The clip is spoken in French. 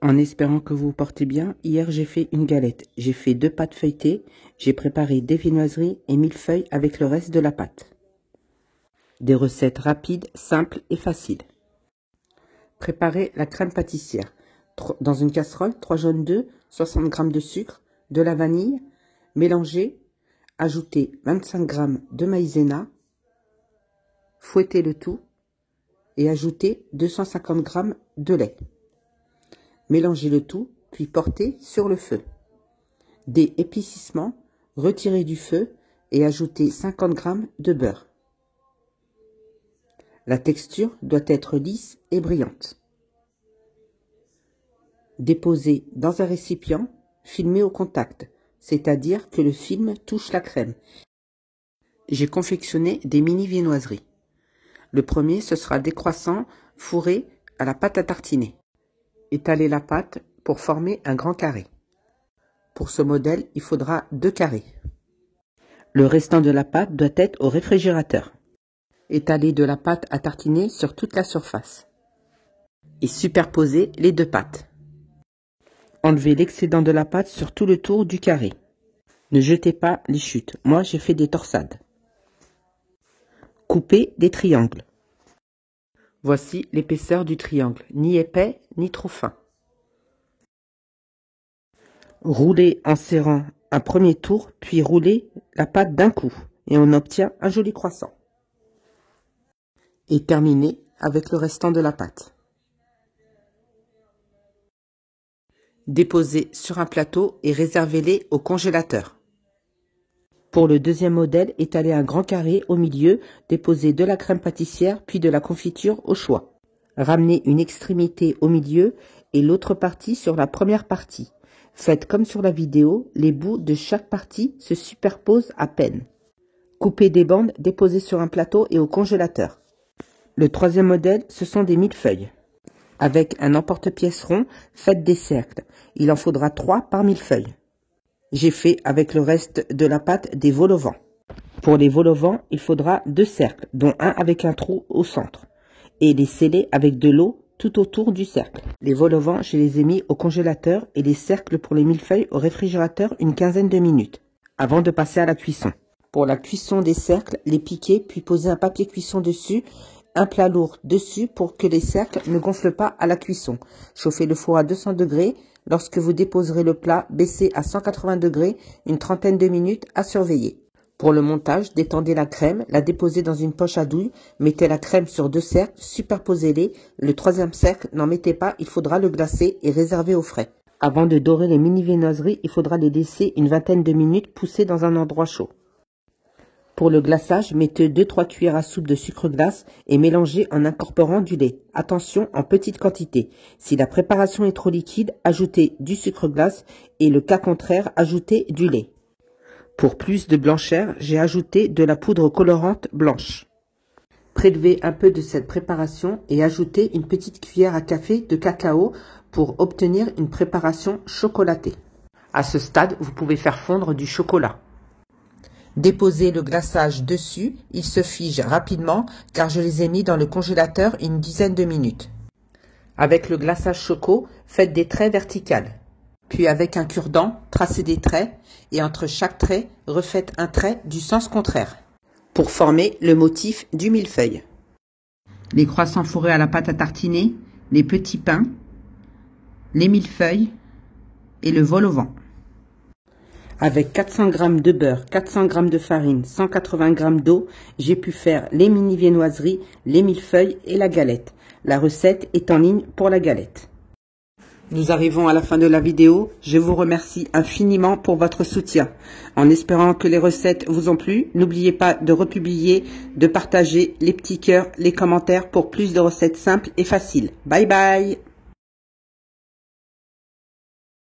En espérant que vous vous portez bien, hier j'ai fait une galette. J'ai fait 2 pâtes feuilletées, j'ai préparé des viennoiseries et millefeuilles avec le reste de la pâte. Des recettes rapides, simples et faciles. Préparez la crème pâtissière. Dans une casserole, 3 jaunes d'œufs, 60 g de sucre, de la vanille, mélangez, ajoutez 25 g de maïzena, fouettez le tout et ajoutez 250 g de lait. Mélangez le tout, puis portez sur le feu. Dès épaississement, retirez du feu et ajoutez 50 g de beurre. La texture doit être lisse et brillante. Déposez dans un récipient, filmez au contact, c'est-à-dire que le film touche la crème. J'ai confectionné des mini viennoiseries. Le premier, ce sera des croissants fourrés à la pâte à tartiner. Étalez la pâte pour former un grand carré. Pour ce modèle, il faudra 2 carrés. Le restant de la pâte doit être au réfrigérateur. Étalez de la pâte à tartiner sur toute la surface. Et superposez les 2 pâtes. Enlevez l'excédent de la pâte sur tout le tour du carré. Ne jetez pas les chutes. Moi, j'ai fait des torsades. Coupez des triangles. Voici l'épaisseur du triangle, ni épais ni trop fin. Roulez en serrant un premier tour, puis roulez la pâte d'un coup et on obtient un joli croissant. Et terminez avec le restant de la pâte. Déposez sur un plateau et réservez-les au congélateur. Pour le deuxième modèle, étalez un grand carré au milieu, déposez de la crème pâtissière puis de la confiture au choix. Ramenez une extrémité au milieu et l'autre partie sur la première partie. Faites comme sur la vidéo, les bouts de chaque partie se superposent à peine. Coupez des bandes, déposez sur un plateau et au congélateur. Le troisième modèle, ce sont des millefeuilles. Avec un emporte-pièce rond, faites des cercles. Il en faudra 3 par millefeuille. J'ai fait avec le reste de la pâte des vol-au-vent. Pour les vol-au-vent, il faudra 2 cercles, dont un avec un trou au centre, et les sceller avec de l'eau tout autour du cercle. Les vol-au-vent, je les ai mis au congélateur et les cercles pour les millefeuilles au réfrigérateur une quinzaine de minutes, avant de passer à la cuisson. Pour la cuisson des cercles, les piquer puis poser un papier cuisson dessus, un plat lourd dessus pour que les cercles ne gonflent pas à la cuisson. Chauffez le four à 200 degrés. Lorsque vous déposerez le plat, baissez à 180 degrés une trentaine de minutes à surveiller. Pour le montage, détendez la crème, la déposez dans une poche à douille, mettez la crème sur 2 cercles, superposez-les. Le troisième cercle, n'en mettez pas, il faudra le glacer et réserver au frais. Avant de dorer les mini viennoiseries, il faudra les laisser une vingtaine de minutes pousser dans un endroit chaud. Pour le glaçage, mettez 2-3 cuillères à soupe de sucre glace et mélangez en incorporant du lait. Attention, en petite quantité. Si la préparation est trop liquide, ajoutez du sucre glace et le cas contraire, ajoutez du lait. Pour plus de blancheur, j'ai ajouté de la poudre colorante blanche. Prélevez un peu de cette préparation et ajoutez une petite cuillère à café de cacao pour obtenir une préparation chocolatée. À ce stade, vous pouvez faire fondre du chocolat. Déposez le glaçage dessus, il se fige rapidement car je les ai mis dans le congélateur une dizaine de minutes. Avec le glaçage choco, faites des traits verticales. Puis avec un cure-dent, tracez des traits et entre chaque trait, refaites un trait du sens contraire pour former le motif du millefeuille. Les croissants fourrés à la pâte à tartiner, les petits pains, les millefeuilles et le vol-au-vent. Avec 400 g de beurre, 400 g de farine, 180 g d'eau, j'ai pu faire les mini viennoiseries, les millefeuilles et la galette. La recette est en ligne pour la galette. Nous arrivons à la fin de la vidéo. Je vous remercie infiniment pour votre soutien. En espérant que les recettes vous ont plu, n'oubliez pas de republier, de partager les petits cœurs, les commentaires pour plus de recettes simples et faciles. Bye bye!